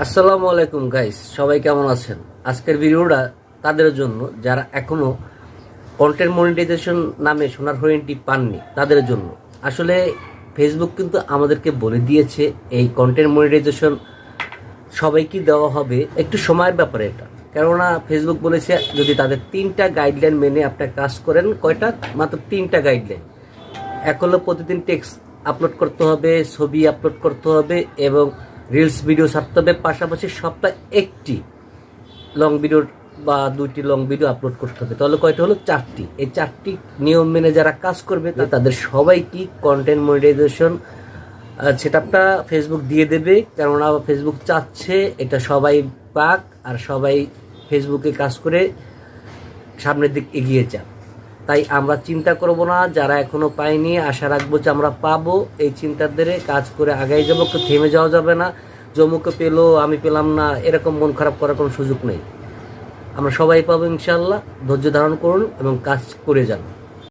আসসালামু আলাইকুম গাইস, সবাই কেমন আছেন? আজকের ভিডিওটা তাদের জন্য যারা এখনো কন্টেন্ট মনিটাইজেশন নামে সোনার হরিণটি পাননি, তাদের জন্য। আসলে ফেসবুক কিন্তু আমাদেরকে বলে দিয়েছে এই কন্টেন্ট মনিটাইজেশন সবাইকে দেওয়া হবে, একটু সময়ের ব্যাপারে এটা। কেননা ফেসবুক বলেছে যদি তাদের 3টা গাইডলাইন মেনে আপনার কাজ করেন, কয়টা? মাত্র 3টা গাইডলাইন। এক হলো প্রতিদিন টেক্সট আপলোড করতে হবে, ছবি আপলোড করতে হবে এবং রিলস ভিডিও ছাড়তে হবে, পাশাপাশি সপ্তাহে একটি লং ভিডিও বা 2টি লং ভিডিও আপলোড করতে হবে। তাহলে কয়টা হলো? 4টি। এই 4টি নিয়ম মেনে যারা কাজ করবে তাদের সবাইকে কন্টেন্ট মনিটাইজেশন সেটআপটা ফেসবুক দিয়ে দেবে। কেননা ফেসবুক চাচ্ছে এটা সবাই পাক আর সবাই ফেসবুকে কাজ করে সামনের দিক এগিয়ে যাক। তাই আমরা চিন্তা করব না, যারা এখনো পাইনি আশা রাখবো যে আমরা পাবো। এই চিন্তার ধরে কাজ করে আগাই যাবো, কেউ থেমে যাওয়া যাবে না। জমুকে পেলো আমি পেলাম না, এরকম মন খারাপ করার কোনো সুযোগ নেই। আমরা সবাই পাবো ইনশাল্লাহ। ধৈর্য ধারণ করুন এবং কাজ করে যান।